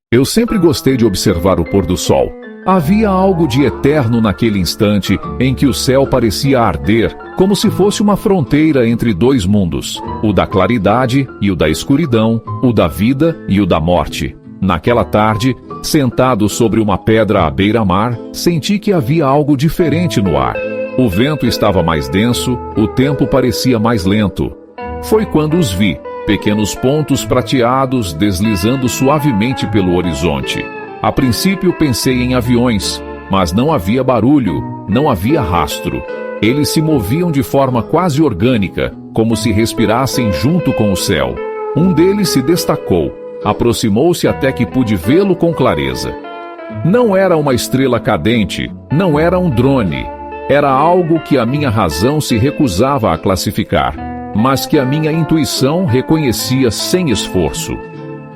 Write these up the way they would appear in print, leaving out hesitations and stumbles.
Eu sempre gostei de observar o pôr do sol. Havia algo de eterno naquele instante em que o céu parecia arder, como se fosse uma fronteira entre dois mundos, o da claridade e o da escuridão, o da vida e o da morte. Naquela tarde, sentado sobre uma pedra à beira-mar, senti que havia algo diferente no ar. O vento estava mais denso, o tempo parecia mais lento. Foi quando os vi, pequenos pontos prateados deslizando suavemente pelo horizonte. A princípio pensei em aviões, mas não havia barulho, não havia rastro. Eles se moviam de forma quase orgânica, como se respirassem junto com o céu. Um deles se destacou, aproximou-se até que pude vê-lo com clareza. Não era uma estrela cadente, não era um drone. Era algo que a minha razão se recusava a classificar, mas que a minha intuição reconhecia sem esforço.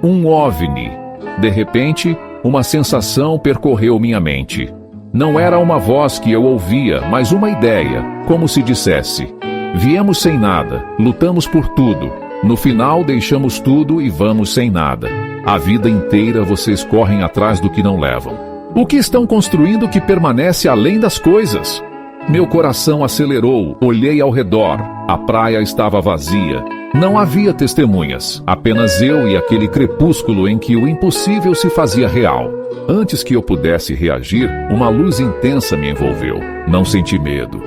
Um OVNI. De repente, uma sensação percorreu minha mente. Não era uma voz que eu ouvia, mas uma ideia, como se dissesse: viemos sem nada, lutamos por tudo. No final deixamos tudo e vamos sem nada. A vida inteira vocês correm atrás do que não levam. O que estão construindo que permanece além das coisas? Meu coração acelerou, olhei ao redor. A praia estava vazia. Não havia testemunhas, apenas eu e aquele crepúsculo em que o impossível se fazia real. Antes que eu pudesse reagir, uma luz intensa me envolveu. Não senti medo.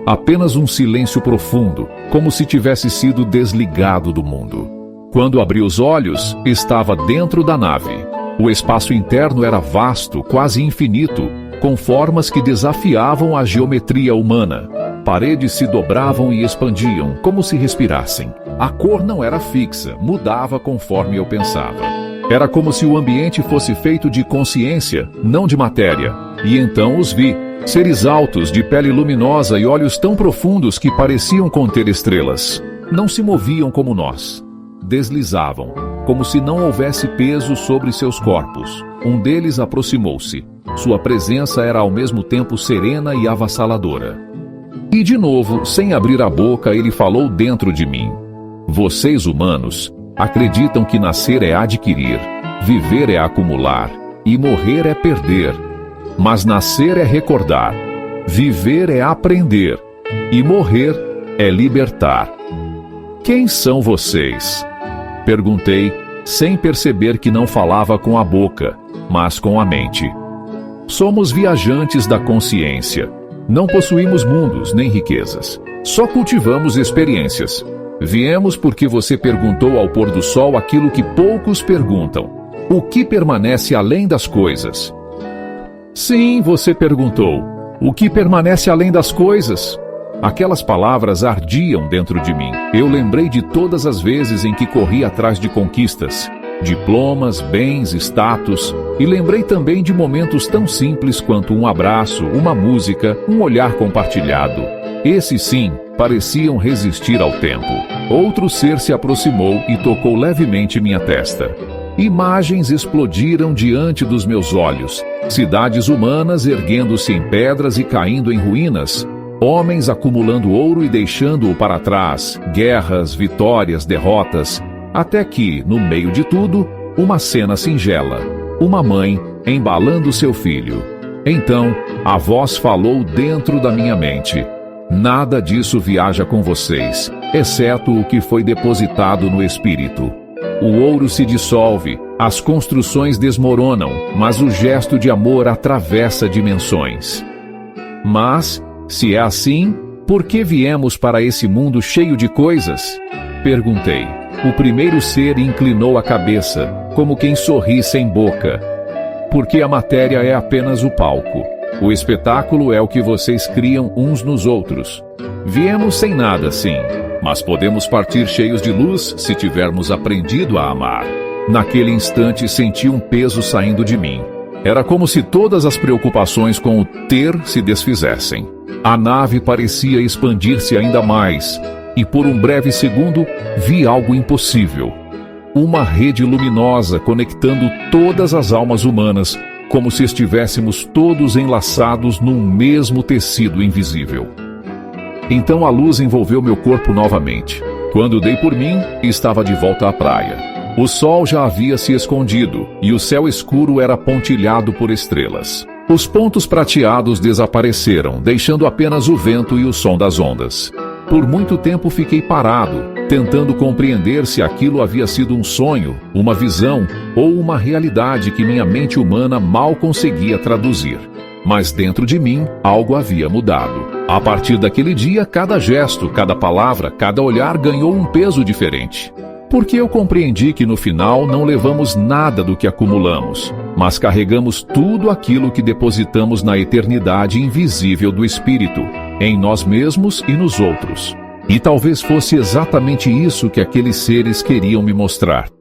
Apenas um silêncio profundo, como se tivesse sido desligado do mundo. Quando abri os olhos, estava dentro da nave. O espaço interno era vasto, quase infinito, com formas que desafiavam a geometria humana. Paredes se dobravam e expandiam, como se respirassem. A cor não era fixa, mudava conforme eu pensava. Era como se o ambiente fosse feito de consciência, não de matéria. E então os vi. Seres altos, de pele luminosa e olhos tão profundos que pareciam conter estrelas. Não se moviam como nós. Deslizavam, como se não houvesse peso sobre seus corpos. Um deles aproximou-se. Sua presença era ao mesmo tempo serena e avassaladora. E de novo, sem abrir a boca, ele falou dentro de mim. Vocês humanos acreditam que nascer é adquirir, viver é acumular e morrer é perder. Mas nascer é recordar, viver é aprender e morrer é libertar. Quem são vocês? Perguntei, sem perceber que não falava com a boca, mas com a mente. Somos viajantes da consciência. Não possuímos mundos nem riquezas. Só cultivamos experiências. Viemos porque você perguntou ao pôr do sol aquilo que poucos perguntam. O que permanece além das coisas? Sim, você perguntou. O que permanece além das coisas? Aquelas palavras ardiam dentro de mim. Eu lembrei de todas as vezes em que corri atrás de conquistas, diplomas, bens, status, e lembrei também de momentos tão simples quanto um abraço, uma música, um olhar compartilhado. Esses sim, pareciam resistir ao tempo. Outro ser se aproximou e tocou levemente minha testa. Imagens explodiram diante dos meus olhos. Cidades humanas erguendo-se em pedras e caindo em ruínas. Homens acumulando ouro e deixando-o para trás. Guerras, vitórias, derrotas. Até que, no meio de tudo, uma cena singela. Uma mãe embalando seu filho. Então, a voz falou dentro da minha mente. Nada disso viaja com vocês, exceto o que foi depositado no espírito. O ouro se dissolve, as construções desmoronam, mas o gesto de amor atravessa dimensões. Mas, se é assim, por que viemos para esse mundo cheio de coisas? Perguntei. O primeiro ser inclinou a cabeça, como quem sorri sem boca. Porque a matéria é apenas o palco. O espetáculo é o que vocês criam uns nos outros. Viemos sem nada, sim, mas podemos partir cheios de luz se tivermos aprendido a amar. Naquele instante senti um peso saindo de mim. Era como se todas as preocupações com o ter se desfizessem. A nave parecia expandir-se ainda mais, e por um breve segundo vi algo impossível. Uma rede luminosa conectando todas as almas humanas, como se estivéssemos todos enlaçados num mesmo tecido invisível. Então a luz envolveu meu corpo novamente. Quando dei por mim, estava de volta à praia. O sol já havia se escondido, e o céu escuro era pontilhado por estrelas. Os pontos prateados desapareceram, deixando apenas o vento e o som das ondas. Por muito tempo fiquei parado, tentando compreender se aquilo havia sido um sonho, uma visão ou uma realidade que minha mente humana mal conseguia traduzir. Mas dentro de mim, algo havia mudado. A partir daquele dia, cada gesto, cada palavra, cada olhar ganhou um peso diferente. Porque eu compreendi que no final não levamos nada do que acumulamos, mas carregamos tudo aquilo que depositamos na eternidade invisível do Espírito, em nós mesmos e nos outros. E talvez fosse exatamente isso que aqueles seres queriam me mostrar.